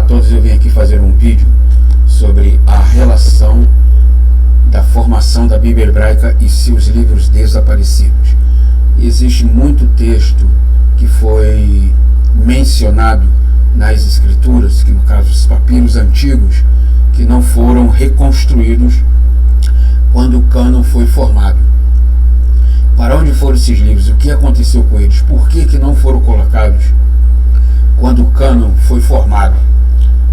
todos, eu vim aqui fazer um vídeo sobre a relação da formação da Bíblia hebraica e seus livros desaparecidos. Existe muito texto que foi mencionado nas escrituras, que no caso os papiros antigos, que não foram reconstruídos quando o cânon foi formado. Para onde foram esses livros? O que aconteceu com eles? Por que não foram colocados quando o cânon foi formado?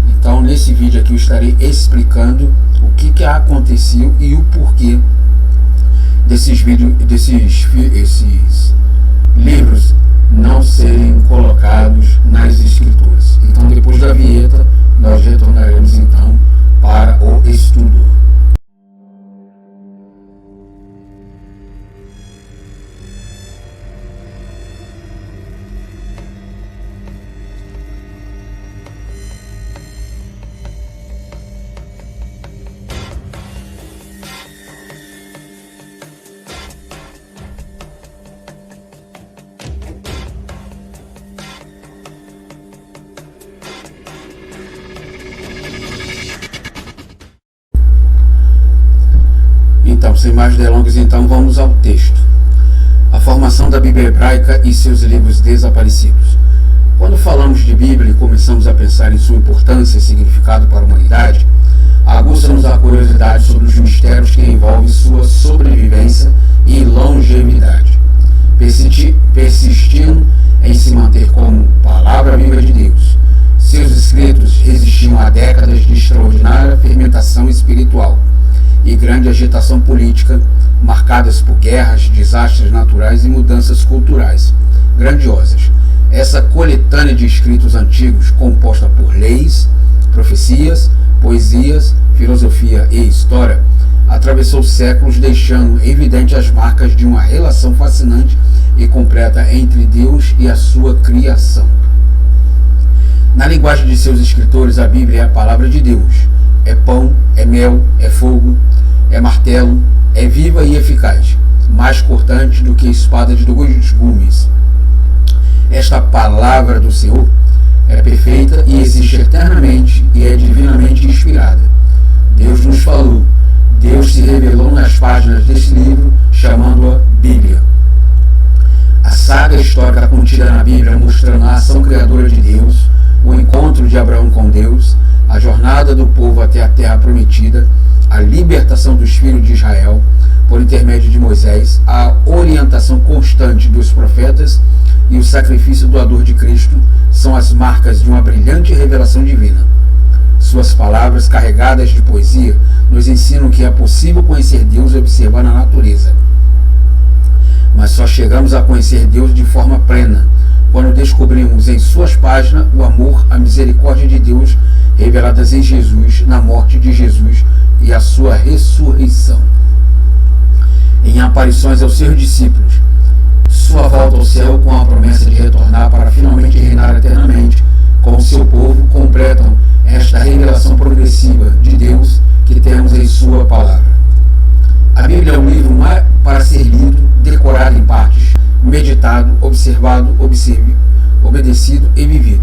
Então, nesse vídeo aqui eu estarei explicando o que aconteceu e o porquê desses livros não serem colocados nas escrituras. Então, depois da vinheta, nós retornaremos então para o estudo. Então, sem mais delongas, então vamos ao texto. A formação da Bíblia hebraica e seus livros desaparecidos. Quando falamos de Bíblia e começamos a pensar em sua importância e significado para a humanidade, aguça-nos a curiosidade sobre os mistérios que envolvem sua sobrevivência e longevidade, persistindo em se manter como palavra viva de Deus. Seus escritos resistiam a décadas de extraordinária fermentação espiritual e grande agitação política, marcadas por guerras, desastres naturais e mudanças culturais grandiosas. Essa coletânea de escritos antigos, composta por leis, profecias, poesias, filosofia e história, atravessou séculos, deixando evidente as marcas de uma relação fascinante e completa entre Deus e a sua criação. Na linguagem de seus escritores, a Bíblia é a palavra de Deus. É pão, é mel, é fogo, é martelo, é viva e eficaz, mais cortante do que espada de dois gumes. Esta palavra do Senhor é perfeita e existe eternamente e é divinamente inspirada. Deus nos falou, Deus se revelou nas páginas deste livro, chamando-a Bíblia. A saga histórica contida na Bíblia, mostrando a ação criadora de Deus, o encontro de Abraão com Deus, a jornada do povo até a terra prometida, a libertação dos filhos de Israel por intermédio de Moisés, a orientação constante dos profetas e o sacrifício doador de Cristo são as marcas de uma brilhante revelação divina. Suas palavras, carregadas de poesia, nos ensinam que é possível conhecer Deus e observar a natureza. Mas só chegamos a conhecer Deus de forma plena quando descobrimos em suas páginas o amor, a misericórdia de Deus reveladas em Jesus, na morte de Jesus e a sua ressurreição. Em aparições aos seus discípulos, sua volta ao céu com a promessa de retornar para finalmente reinar eternamente com o seu povo, completam esta revelação progressiva de Deus que temos em sua palavra. A Bíblia é um livro para ser lido, decorado em partes, meditado, observado, obedecido e vivido.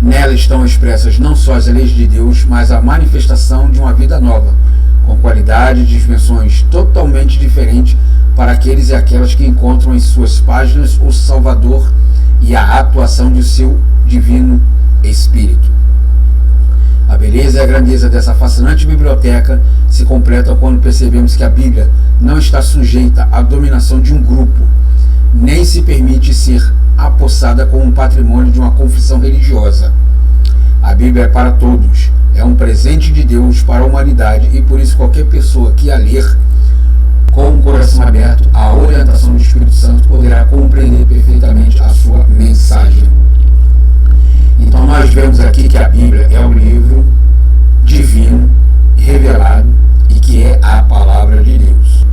Nela estão expressas não só as leis de Deus, mas a manifestação de uma vida nova, com qualidade e dimensões totalmente diferentes para aqueles e aquelas que encontram em suas páginas o Salvador e a atuação de seu divino Espírito. A beleza e a grandeza dessa fascinante biblioteca se completam quando percebemos que a Bíblia não está sujeita à dominação de um grupo, nem se permite ser apossada como um patrimônio de uma confissão religiosa. A Bíblia é para todos, é um presente de Deus para a humanidade e por isso qualquer pessoa que a ler com o coração aberto à orientação do Espírito Santo poderá compreender perfeitamente a sua mensagem. Então nós vemos aqui que a Bíblia é um livro divino, revelado e que é a palavra de Deus.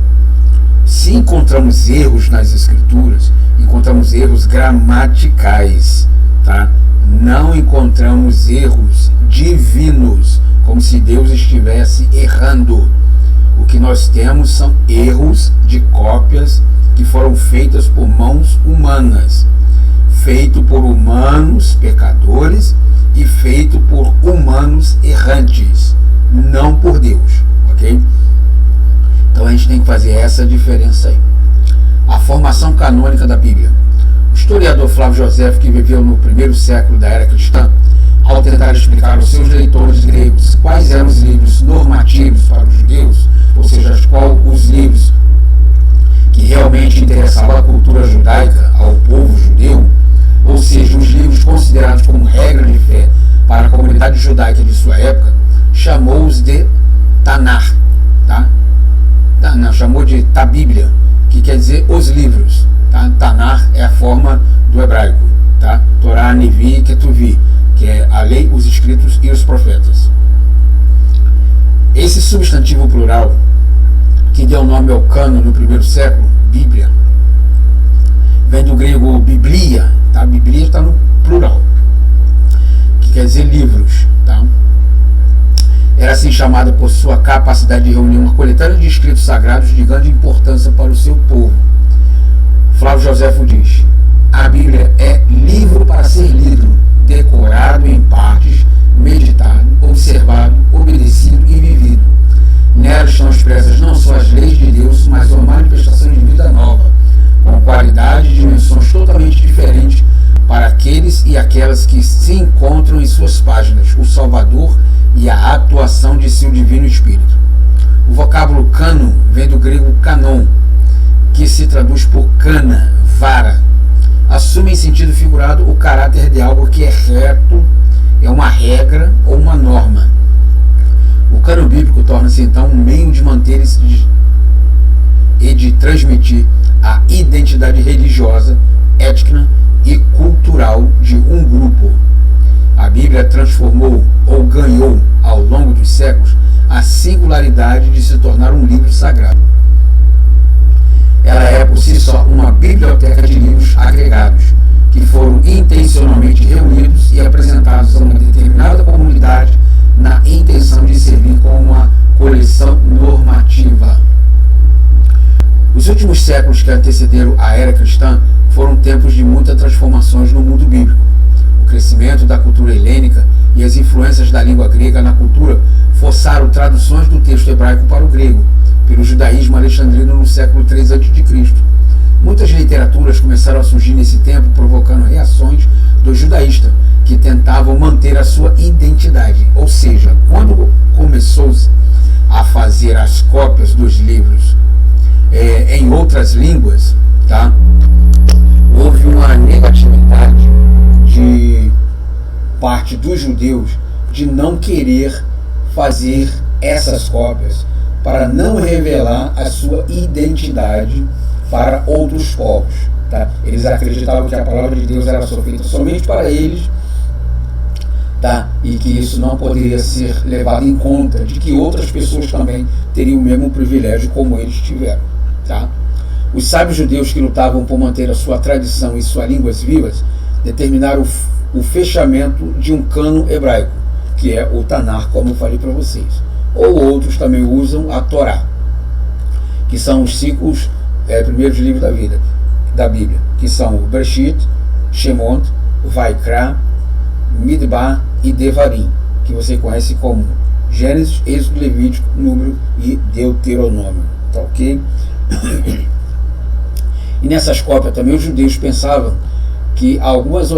Se encontramos erros nas escrituras, encontramos erros gramaticais, tá? Não encontramos erros divinos, como se Deus estivesse errando. O que nós temos são erros de cópias que foram feitas por mãos humanas, feito por humanos pecadores e feito por humanos errantes, não por Deus, ok? Então a gente tem que fazer essa diferença aí. A formação canônica da Bíblia. O historiador Flávio Josefo, que viveu no primeiro século da era cristã, ao tentar explicar aos seus leitores gregos quais eram os livros normativos para os judeus, ou seja, os livros que realmente interessavam à cultura judaica, ao povo judeu, ou seja, os livros considerados como regra de fé para a comunidade judaica de sua época, chamou-os de Tanar, tá? Não, chamou de Tabíblia, que quer dizer os livros, tá? Tanar é a forma do hebraico, tá? Torá, Nevi, Ketuvi, que é a lei, os escritos e os profetas. Esse substantivo plural, que deu nome ao cânon no primeiro século, Bíblia, vem do grego biblia, tá? Biblia está no plural, que quer dizer livros, tá? Era assim chamada por sua capacidade de reunir uma coletânea de escritos sagrados de grande importância para o seu povo. Flávio Josefo diz: a Bíblia é livro para ser lido, decorado em partes, meditado, observado, obedecido e vivido. Nela estão expressas não só as leis de Deus, mas uma manifestação de vida nova, com qualidade e dimensões totalmente diferentes para aqueles e aquelas que se encontram em suas páginas, o Salvador e a atuação de seu Divino Espírito. O vocábulo cânon vem do grego canon, que se traduz por cana, vara. Assume em sentido figurado o caráter de algo que é reto, é uma regra ou uma norma. O cânon bíblico torna-se então um meio de manter-se e de transmitir a identidade religiosa, étnica e cultural de um grupo. A Bíblia transformou ou ganhou, ao longo dos séculos, a singularidade de se tornar um livro sagrado. Ela é por si só uma biblioteca de livros agregados, que foram intencionalmente reunidos e apresentados a uma determinada comunidade na intenção de servir como uma coleção normativa. Os últimos séculos que antecederam a era cristã foram tempos de muitas transformações no mundo bíblico. O crescimento da cultura helênica e as influências da língua grega na cultura forçaram traduções do texto hebraico para o grego, pelo judaísmo alexandrino no século III a.C. Muitas literaturas começaram a surgir nesse tempo, provocando reações dos judaístas, que tentavam manter a sua identidade. Ou seja, quando começou-se a fazer as cópias dos livros em outras línguas, tá? Houve uma negatividade de parte dos judeus de não querer fazer essas cópias para não revelar a sua identidade para outros povos, tá? Eles acreditavam que a palavra de Deus era só feita somente para eles, tá? E que isso não poderia ser levado em conta de que outras pessoas também teriam o mesmo privilégio como eles tiveram, tá? Os sábios judeus que lutavam por manter a sua tradição e suas línguas vivas determinaram o fechamento de um cânon hebraico, que é o Tanar, como eu falei para vocês. Ou outros também usam a Torá, que são os 5 primeiros livros da Bíblia, que são o Bereshit, Shemot, Vaikra, Midbar e Devarim, que você conhece como Gênesis, Êxodo, Levítico, Número e Deuteronômio, tá ok? E nessas cópias também os judeus pensavam que algumas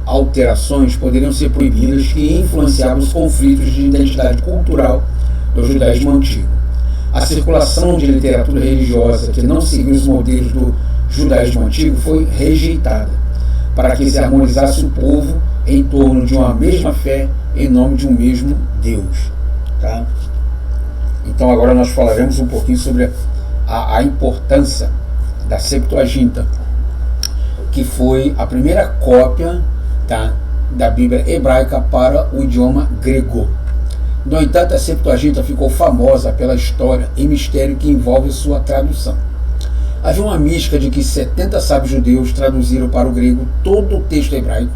alterações poderiam ser proibidas que influenciavam os conflitos de identidade cultural do judaísmo antigo. A circulação de literatura religiosa que não seguiu os modelos do judaísmo antigo foi rejeitada, para que se harmonizasse o povo em torno de uma mesma fé em nome de um mesmo Deus, tá? Então agora nós falaremos um pouquinho sobre a importância da Septuaginta, que foi a primeira cópia, tá, da Bíblia hebraica para o idioma grego. No entanto, a Septuaginta ficou famosa pela história e mistério que envolve sua tradução. Havia uma mística de que 70 sábios judeus traduziram para o grego todo o texto hebraico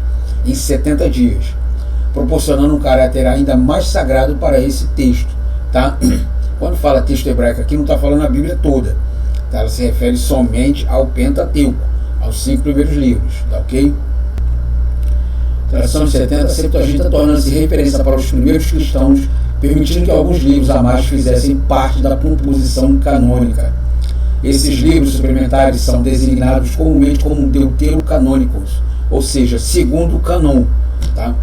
em 70 dias, proporcionando um caráter ainda mais sagrado para esse texto, tá? Quando fala texto hebraico aqui, não está falando a Bíblia toda, tá? Ela se refere somente ao Pentateuco, aos 5 primeiros livros, tá ok? tradução de 70, a Septuaginta tornando-se referência para os primeiros cristãos, permitindo que alguns livros a mais fizessem parte da composição canônica. Esses livros suplementares são designados comumente como deuterocanônicos, ou seja, segundo o canon, tá?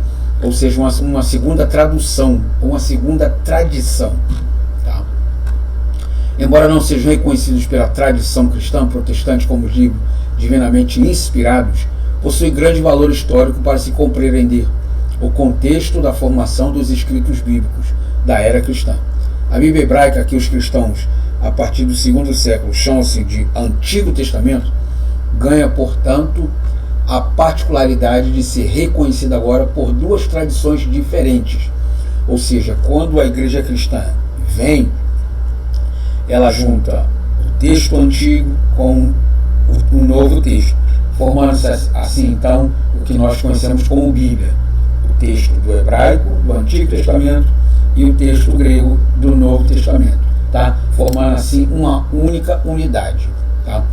Ou seja, uma segunda tradução, uma segunda tradição. Tá? Embora não sejam reconhecidos pela tradição cristã protestante como livros divinamente inspirados, possuem grande valor histórico para se compreender o contexto da formação dos escritos bíblicos da era cristã. A Bíblia hebraica, que os cristãos, a partir do segundo século, chamam-se de Antigo Testamento, ganha, portanto, a particularidade de ser reconhecida agora por duas tradições diferentes. Ou seja, quando a igreja cristã vem, ela junta o texto antigo com o novo texto, formando-se assim, então, o que nós conhecemos como Bíblia. O texto do hebraico, do Antigo Testamento, e o texto grego do Novo Testamento, tá? Formando assim uma única unidade. Tá?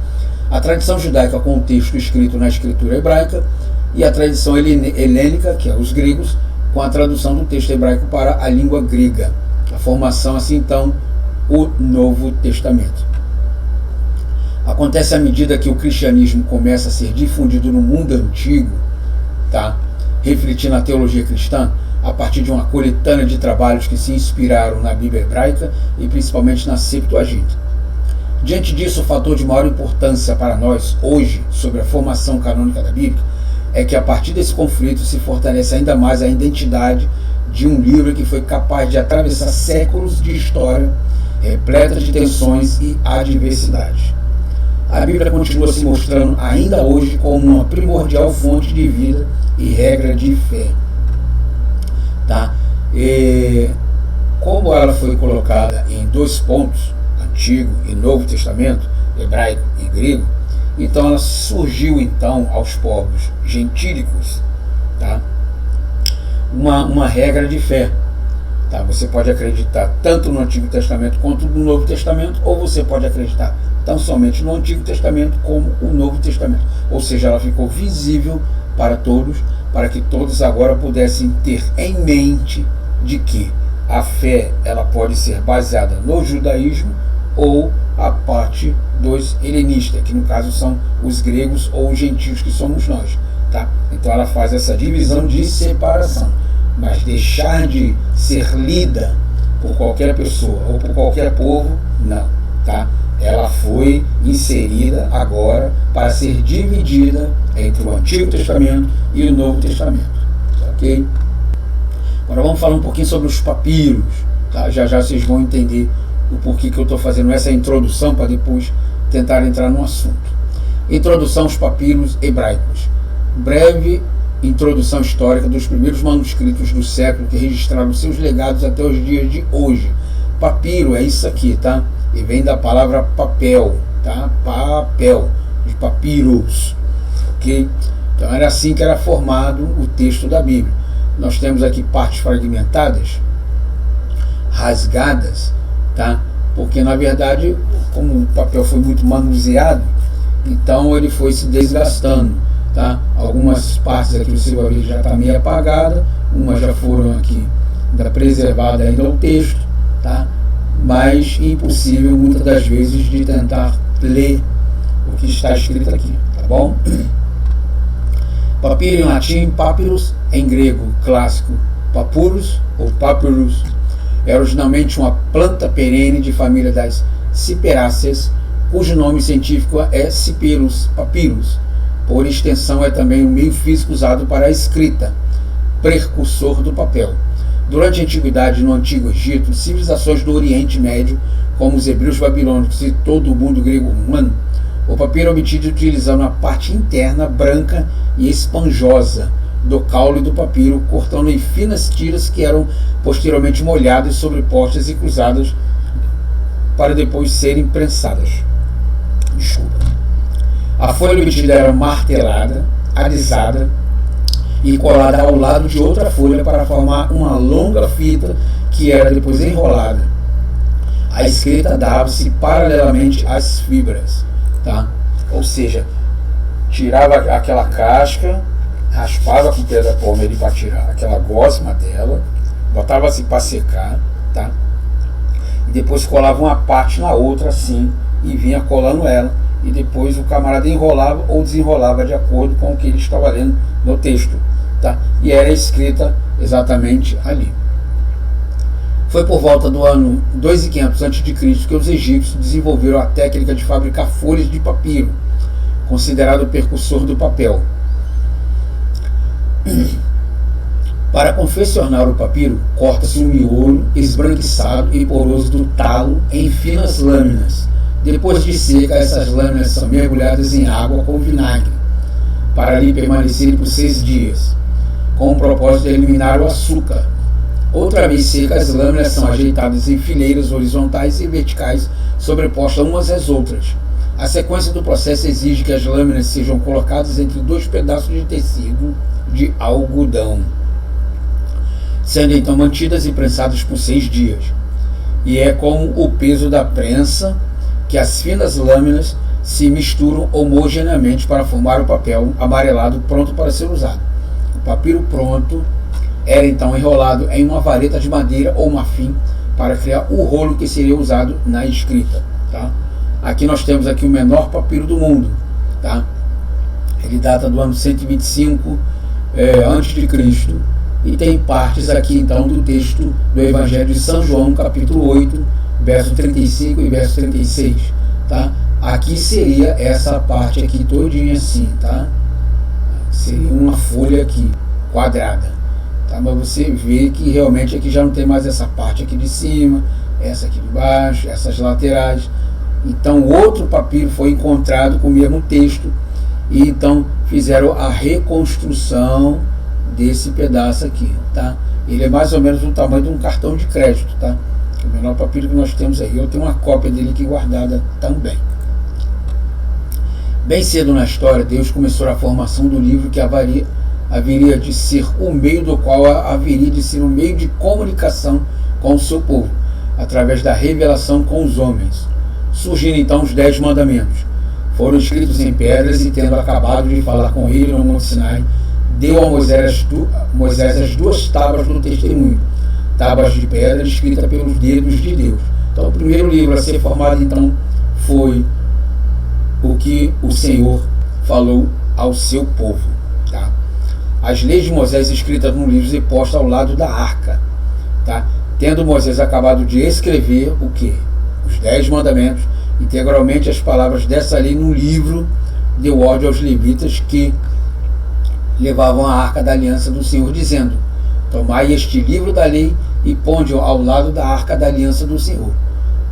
A tradição judaica com o texto escrito na escritura hebraica e a tradição helênica, que é os gregos, com a tradução do texto hebraico para a língua grega. A formação assim então o Novo Testamento. Acontece à medida que o cristianismo começa a ser difundido no mundo antigo, tá? Refletindo a teologia cristã, a partir de uma coletânea de trabalhos que se inspiraram na Bíblia hebraica e principalmente na Septuaginta. Diante disso, o fator de maior importância para nós hoje sobre a formação canônica da Bíblia é que a partir desse conflito se fortalece ainda mais a identidade de um livro que foi capaz de atravessar séculos de história repleta de tensões e adversidades. A Bíblia continua se mostrando ainda hoje como uma primordial fonte de vida e regra de fé. Tá? E como ela foi colocada em dois pontos, Antigo e Novo Testamento, hebraico e grego, então ela surgiu então aos povos gentílicos, tá? uma regra de fé. Tá? Você pode acreditar tanto no Antigo Testamento quanto no Novo Testamento, ou você pode acreditar tão somente no Antigo Testamento como o Novo Testamento. Ou seja, ela ficou visível para todos, para que todos agora pudessem ter em mente de que a fé ela pode ser baseada no judaísmo ou a parte dos helenistas, que no caso são os gregos ou os gentios, que somos nós. Tá? Então ela faz essa divisão de separação, mas deixar de ser lida por qualquer pessoa ou por qualquer povo, não. Tá? Ela foi inserida agora para ser dividida entre o Antigo Testamento e o Novo Testamento. Ok? Agora vamos falar um pouquinho sobre os papiros. Tá? Já já vocês vão entender o porquê que eu estou fazendo essa introdução para depois tentar entrar no assunto. Introdução aos papiros hebraicos. Breve introdução histórica dos primeiros manuscritos do século que registraram seus legados até os dias de hoje. Papiro é isso aqui, tá? E vem da palavra papel, tá? Papel, de papiros, ok? Então era assim que era formado o texto da Bíblia. Nós temos aqui partes fragmentadas, rasgadas, tá? Porque na verdade, como o papel foi muito manuseado, então ele foi se desgastando, tá? Algumas partes aqui você vai ver que já está meio apagada, umas já foram aqui preservada ainda o texto, tá? Mas impossível muitas das vezes de tentar ler o que está escrito aqui, tá bom? Papiro em latim, papyrus, em grego clássico, papyrus ou papyrus, é originalmente uma planta perene de família das ciperáceas, cujo nome científico é Cyperus papyrus. Por extensão, é também um meio físico usado para a escrita, precursor do papel. Durante a Antiguidade, no Antigo Egito, civilizações do Oriente Médio, como os hebreus babilônicos e todo o mundo grego humano, o papiro é obtido utilizando a parte interna branca e esponjosa do caule do papiro, cortando em finas tiras que eram posteriormente molhadas, sobrepostas e cruzadas para depois serem prensadas. Desculpa. A folha obtida era martelada, alisada e colada ao lado de outra folha para formar uma longa fita que era depois enrolada. A escrita dava-se paralelamente às fibras, tá? Ou seja, tirava aquela casca, raspava com pedra pome ali para tirar aquela gosma dela, botava assim para secar, tá? E depois colava uma parte na outra assim e vinha colando ela, e depois o camarada enrolava ou desenrolava de acordo com o que ele estava lendo no texto, tá? E era escrita exatamente ali. Foi por volta do ano 2500 a.C. que os egípcios desenvolveram a técnica de fabricar folhas de papiro, considerado o precursor do papel. Para confeccionar o papiro, corta-se um miolo esbranquiçado e poroso do talo em finas lâminas. Depois de seca, essas lâminas são mergulhadas em água com vinagre, para ali permanecerem por 6 dias, com o propósito de eliminar o açúcar. Outra vez seca, as lâminas são ajeitadas em fileiras horizontais e verticais, sobrepostas umas às outras. A sequência do processo exige que as lâminas sejam colocadas entre 2 pedaços de tecido de algodão, sendo então mantidas e prensadas por 6 dias. E é com o peso da prensa que as finas lâminas se misturam homogeneamente para formar o papel amarelado pronto para ser usado. O papiro pronto era então enrolado em uma vareta de madeira ou marfim para criar o rolo que seria usado na escrita, tá? Aqui nós temos aqui o menor papiro do mundo, tá? Ele data do ano 125 a.C. e tem partes aqui então do texto do Evangelho de São João, capítulo 8, verso 35 e verso 36, tá? Aqui seria essa parte aqui todinha assim, tá? Seria uma folha aqui, quadrada. Tá, mas você vê que realmente aqui já não tem mais essa parte aqui de cima, essa aqui de baixo, essas laterais. Então outro papiro foi encontrado com o mesmo texto e então fizeram a reconstrução desse pedaço aqui, tá? Ele é mais ou menos do tamanho de um cartão de crédito, tá? O menor papiro que nós temos aí. Eu tenho uma cópia dele aqui guardada também. Bem cedo na história, Deus começou a formação do livro que haveria de ser o meio do qual haveria de ser um meio de comunicação com o seu povo, através da revelação com os homens. Surgiram então os 10 mandamentos. Foram escritos em pedras e, tendo acabado de falar com ele no Monte Sinai, deu a Moisés as 2 tábuas do testemunho, tábuas de pedra escritas pelos dedos de Deus. Então o primeiro livro a ser formado então foi o que o Senhor falou ao seu povo, tá? As leis de Moisés escritas num livro e postas ao lado da arca, tá? Tendo Moisés acabado de escrever o que? Os 10 mandamentos, integralmente as palavras dessa lei no livro, deu ordem aos levitas que levavam a arca da aliança do Senhor, dizendo: tomai este livro da lei e ponde-o ao lado da arca da aliança do Senhor,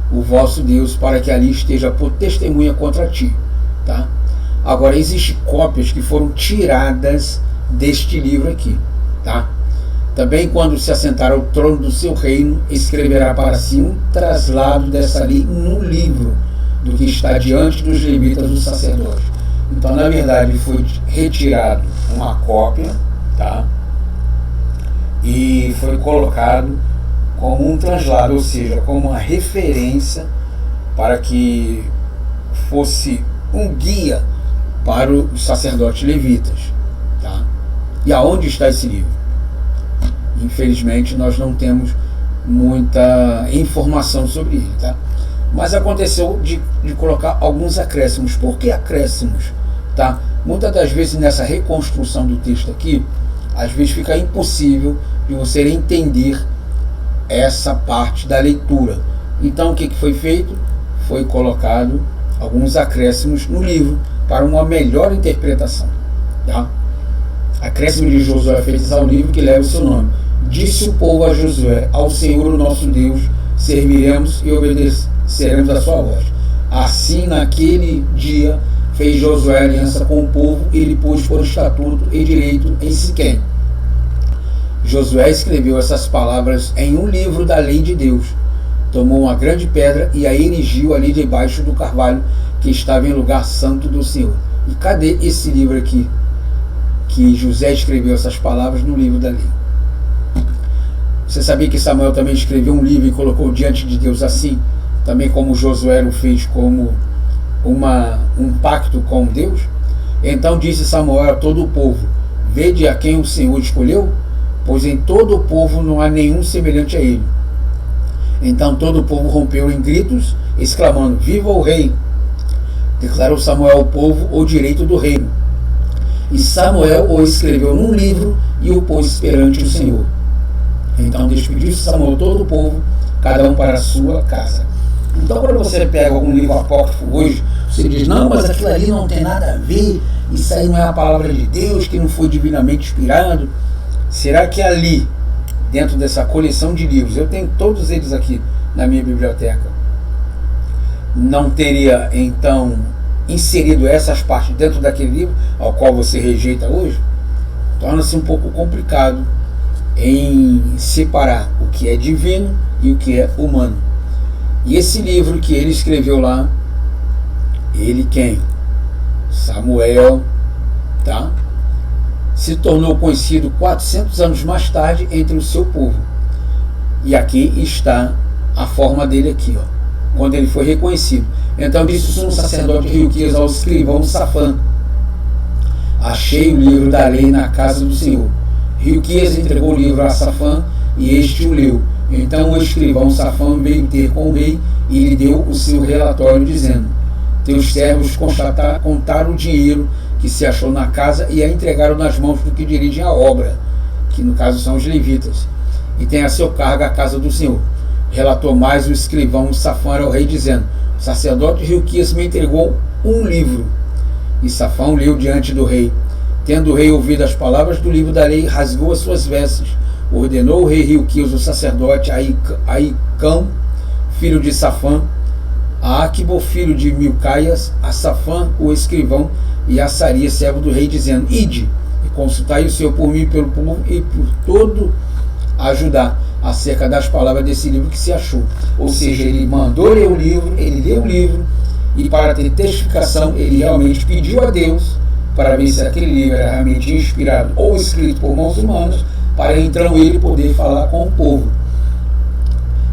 o vosso Deus, para que ali esteja por testemunha contra ti, tá? Agora, existem cópias que foram tiradas deste livro aqui, tá? Também, quando se assentar ao trono do seu reino, escreverá para si um traslado dessa lei no livro do que está diante dos levitas dos sacerdotes. Então, na verdade, foi retirado uma cópia, tá? E foi colocado como um translado, ou seja, como uma referência para que fosse um guia para os sacerdotes levitas, tá? E aonde está esse livro? Infelizmente nós não temos muita informação sobre ele, tá? Mas aconteceu de colocar alguns acréscimos. Por que acréscimos? Tá? Muitas das vezes nessa reconstrução do texto aqui, às vezes fica impossível de você entender essa parte da leitura. Então o que foi feito? Foi colocado alguns acréscimos no livro para uma melhor interpretação, tá? Acréscimo de Josué feitos ao livro que leva o seu nome. Disse o povo a Josué: ao Senhor o nosso Deus serviremos e obedeceremos a sua voz. Assim, naquele dia, fez Josué aliança com o povo e lhe pôs por estatuto e direito em Siquém. Josué escreveu essas palavras em um livro da lei de Deus. Tomou uma grande pedra e a erigiu ali debaixo do carvalho que estava em lugar santo do Senhor. E cadê esse livro aqui? Que José escreveu essas palavras no livro da lei. Você sabia que Samuel também escreveu um livro e colocou diante de Deus assim? Também como Josué o fez como um pacto com Deus? Então disse Samuel a todo o povo: Vede a quem o Senhor escolheu, pois em todo o povo não há nenhum semelhante a ele. Então todo o povo rompeu em gritos, exclamando: Viva o rei! Declarou Samuel ao povo o direito do reino. E Samuel o escreveu num livro e o pôs perante o Senhor. Então despediu-se Samuel todo o povo, cada um para a sua casa. Então quando você pega algum livro apócrifo hoje, você diz: não, mas aquilo ali não tem nada a ver, isso aí não é a palavra de Deus, que não foi divinamente inspirado. Será que ali, dentro dessa coleção de livros, eu tenho todos eles aqui na minha biblioteca, não teria então inserido essas partes dentro daquele livro ao qual você rejeita hoje? Torna-se um pouco complicado em separar o que é divino e o que é humano. E esse livro que ele escreveu lá, ele quem? Samuel, tá? Se tornou conhecido 400 anos mais tarde entre o seu povo. E aqui está a forma dele aqui, ó, quando ele foi reconhecido. Então disse o sumo sacerdote Hilquias ao escrivão Safã: achei o livro da lei na casa do Senhor. Hilquias entregou o livro a Safã e este o leu. Então o escrivão Safã veio ter com o rei e lhe deu o seu relatório, dizendo: teus servos contaram o dinheiro que se achou na casa e a entregaram nas mãos do que dirigem a obra, que no caso são os levitas, e tem a seu cargo a casa do Senhor. Relatou mais o escrivão Safã ao rei, dizendo: o sacerdote Hilquias me entregou um livro. E Safã leu diante do rei. Tendo o rei ouvido as palavras do livro da lei, rasgou as suas vestes. Ordenou o rei Hilquias, o sacerdote, a Icão, filho de Safã, a Aquibo, filho de Milcaias, a Safã, o escrivão, e a Sarias, servo do rei, dizendo: ide e consultai o Senhor por mim, pelo povo e por todo a Judá, acerca das palavras desse livro que se achou. Ou seja, ele mandou ler o livro, ele leu o livro, e para ter testificação, ele realmente pediu a Deus para ver se aquele livro era realmente inspirado ou escrito por mãos humanas, para então ele poder falar com o povo.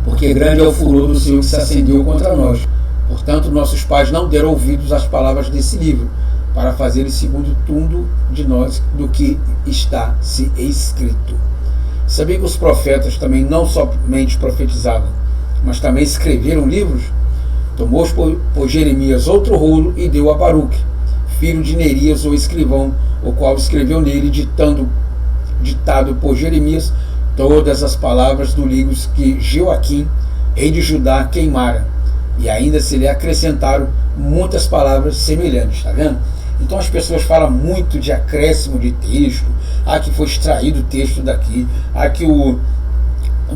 Porque grande é o furor do Senhor que se acendeu contra nós. Portanto, nossos pais não deram ouvidos às palavras desse livro, para fazerem segundo tudo de nós do que está se escrito. Sabia que os profetas também não somente profetizavam, mas também escreveram livros? Tomou, por Jeremias, outro rolo e deu a Baruque, filho de Nerias, o escrivão, o qual escreveu nele, ditado por Jeremias, todas as palavras do livro que Joaquim, rei de Judá, queimara. E ainda se lhe acrescentaram muitas palavras semelhantes, está vendo? Então as pessoas falam muito de acréscimo de texto, que foi extraído o texto daqui, que o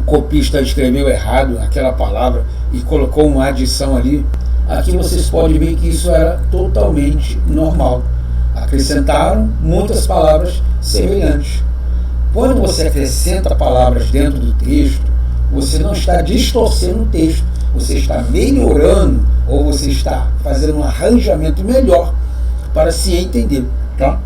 copista escreveu errado aquela palavra e colocou uma adição ali. Aqui vocês podem ver que isso era totalmente normal. Acrescentaram muitas palavras semelhantes. Quando você acrescenta palavras dentro do texto, você não está distorcendo o texto, você está melhorando, ou você está fazendo um arranjamento melhor para se entender, tá?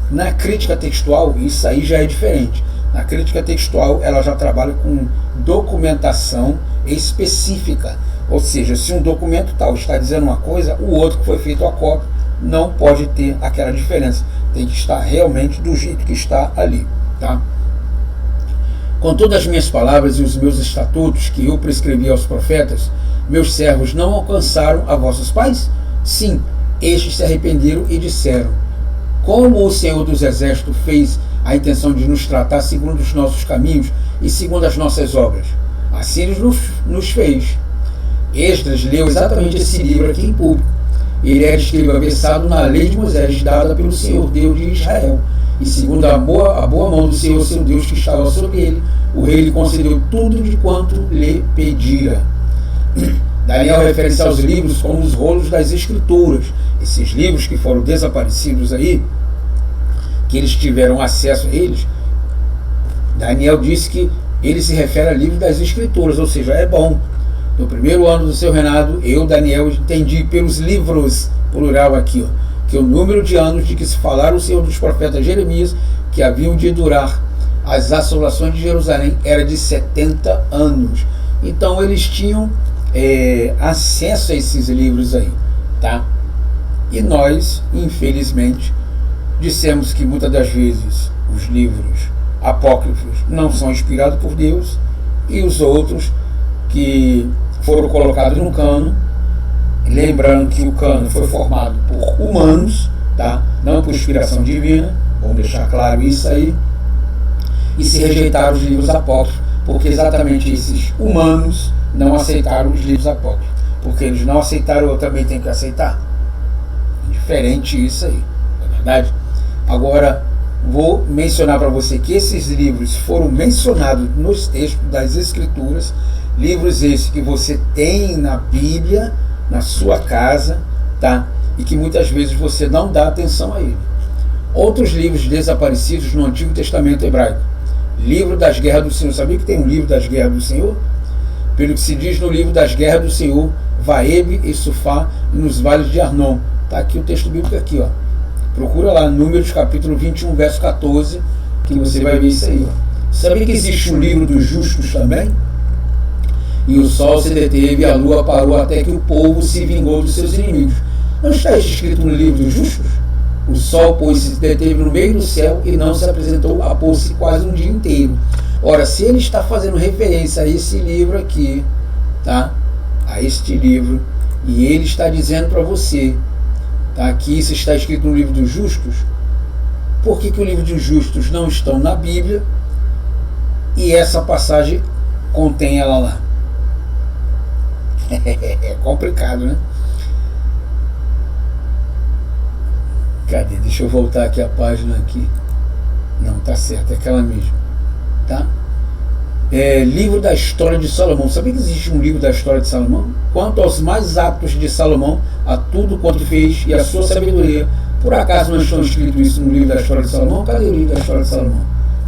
Na crítica textual, isso aí já é diferente. Na crítica textual, ela já trabalha com documentação específica. Ou seja, se um documento tal está dizendo uma coisa, o outro que foi feito a cópia não pode ter aquela diferença. Tem que estar realmente do jeito que está ali, tá? Com todas as minhas palavras e os meus estatutos que eu prescrevi aos profetas, meus servos não alcançaram a vossos pais? Sim, estes se arrependeram e disseram: como o Senhor dos Exércitos fez a intenção de nos tratar segundo os nossos caminhos e segundo as nossas obras, assim ele nos fez. Esdras leu exatamente esse livro aqui em público. Ele era escriba versado na lei de Moisés, dada pelo Senhor Deus de Israel, e segundo a boa mão do Senhor, seu Deus, que estava sobre ele, o rei lhe concedeu tudo de quanto lhe pedira. Daniel refere-se aos livros como os rolos das escrituras. Esses livros que foram desaparecidos aí, que eles tiveram acesso a eles, Daniel disse que ele se refere a livros das escrituras, ou seja, é bom. No primeiro ano do seu reinado, eu, Daniel, entendi pelos livros, plural aqui, ó, que o número de anos de que se falaram o Senhor dos profetas Jeremias, que haviam de durar as assolações de Jerusalém, era de 70 anos. Então eles tinham acesso a esses livros aí, tá? E nós, infelizmente, dissemos que muitas das vezes os livros apócrifos não são inspirados por Deus, e os outros que foram colocados no cano, lembrando que o cano foi formado por humanos, tá? Não por inspiração divina, vamos deixar claro isso aí, e se rejeitaram os livros apócrifos, porque exatamente esses humanos não aceitaram os livros apócrifos, porque eles não aceitaram, eu também tenho que aceitar. Diferente isso aí, não é verdade? Agora, vou mencionar para você que esses livros foram mencionados nos textos das Escrituras, livros esses que você tem na Bíblia, na sua casa, tá? E que muitas vezes você não dá atenção a ele. Outros livros desaparecidos no Antigo Testamento hebraico. Livro das Guerras do Senhor. Sabia que tem um livro das Guerras do Senhor? Pelo que se diz no livro das Guerras do Senhor, Vaeb e Sufá, nos vales de Arnon. Está aqui o texto bíblico aqui, ó. Procura lá, Números capítulo 21, verso 14, que você vai ver isso aí, ó. Sabia que existe um livro dos justos também? E o sol se deteve e a lua parou até que o povo se vingou dos seus inimigos. Não está isso escrito no livro dos justos? O sol, pois, se deteve no meio do céu e não se apresentou a pôr-se quase um dia inteiro. Ora, se ele está fazendo referência a esse livro aqui, tá? A este livro, e ele está dizendo para você, tá? Que isso está escrito no livro dos justos, por que o livro dos justos não estão na Bíblia e essa passagem contém ela lá? É complicado, né? Cadê? Deixa eu voltar aqui a página aqui. Não, tá certo, é aquela mesmo. Tá? Livro da História de Salomão. Sabia que existe um livro da História de Salomão? Quanto aos mais atos de Salomão, a tudo quanto fez e a sua sabedoria. Por acaso não estão escrito isso no livro da História de Salomão? Cadê o livro da História de Salomão?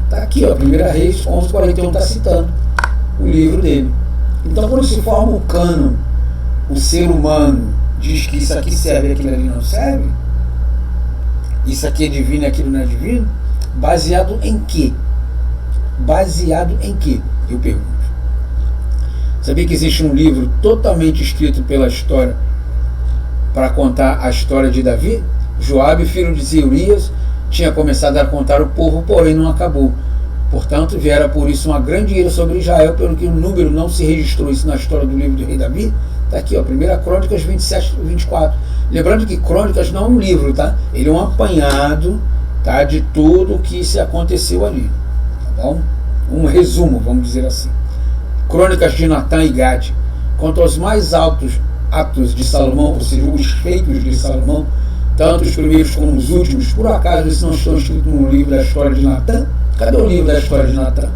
Tá aqui, ó, 1 Reis 11:41, está citando o livro dele. Então, quando se forma o cânon, o ser humano diz que isso aqui serve e aquilo ali não serve, isso aqui é divino e aquilo não é divino, baseado em quê? Baseado em quê? Eu pergunto. Sabia que existe um livro totalmente escrito pela história para contar a história de Davi? Joabe, filho de Zeurias, tinha começado a contar o povo, porém não acabou. Portanto, viera por isso uma grande ira sobre Israel, pelo que o número não se registrou isso na história do livro do rei Davi. Está aqui, ó, 1 Crônicas 27:24. Lembrando que Crônicas não é um livro, tá? Ele é um apanhado, tá, de tudo o que se aconteceu ali. Tá bom? Um resumo, vamos dizer assim. Crônicas de Natã e Gade. Quanto aos mais altos atos de Salomão, ou seja, os feitos de Salomão, tanto os primeiros como os últimos, por acaso eles não estão escritos no livro da história de Natã? Cadê o livro da história de Natã?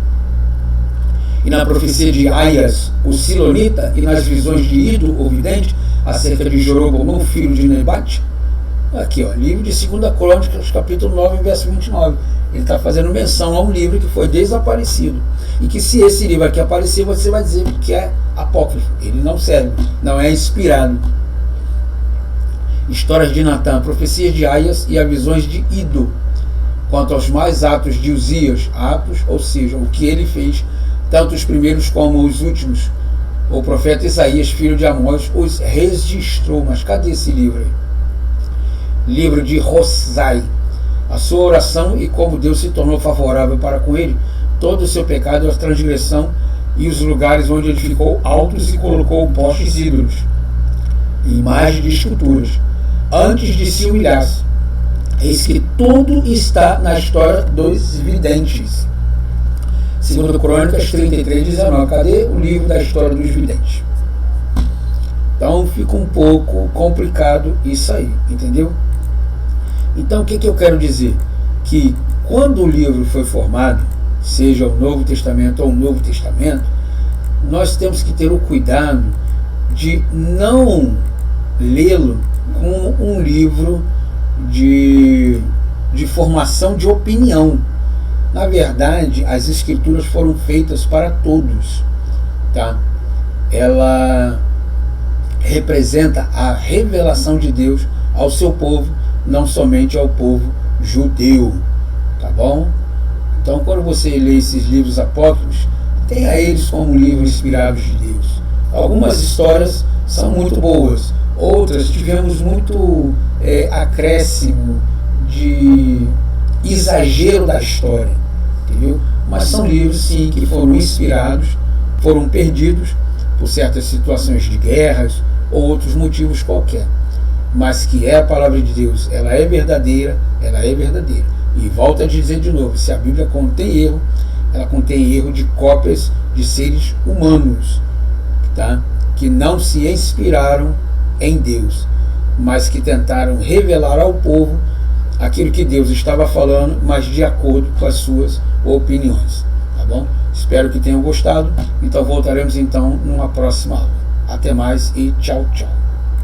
E na profecia de Aias, o Silonita, e nas visões de Ido, o vidente, acerca de Jeroboão, filho de Nebate? Aqui, ó, livro de 2 Crônicas, capítulo 9, verso 29. Ele está fazendo menção a um livro que foi desaparecido. E que se esse livro aqui aparecer, você vai dizer que é apócrifo. Ele não serve, não é inspirado. Histórias de Natã, profecias de Aias e as visões de Ido. Quanto aos mais atos de Uzias, atos, ou seja, o que ele fez, tanto os primeiros como os últimos, o profeta Isaías, filho de Amós, os registrou. Mas cadê esse livro aí? Livro de Rosai, a sua oração e como Deus se tornou favorável para com ele, todo o seu pecado, a transgressão e os lugares onde ele ficou altos e colocou postes ídolos, imagens de esculturas, antes de se humilhar. Eis que tudo está na história dos videntes. 2 Crônicas 33:19. Cadê o livro da história dos videntes? Então fica um pouco complicado isso aí, entendeu? Então o que eu quero dizer? Que quando o livro foi formado, seja o Novo Testamento ou o Novo Testamento, nós temos que ter o cuidado de não lê-lo como um livro de formação de opinião. Na verdade, as escrituras foram feitas para todos, tá? Ela representa a revelação de Deus ao seu povo, não somente ao povo judeu, tá bom? Então, quando você lê esses livros apócrifos, tenha eles como livros inspirados de Deus. Algumas histórias são muito boas, outras tivemos muito acréscimo de exagero da história, entendeu? Mas são livros, sim, que foram inspirados, foram perdidos por certas situações de guerras ou outros motivos qualquer, mas que é a palavra de Deus, ela é verdadeira, ela é verdadeira. E volto a dizer de novo, se a Bíblia contém erro, ela contém erro de cópias de seres humanos, tá? Que não se inspiraram em Deus, mas que tentaram revelar ao povo aquilo que Deus estava falando, mas de acordo com as suas opiniões, tá bom? Espero que tenham gostado, então voltaremos então numa próxima aula. Até mais e tchau, tchau.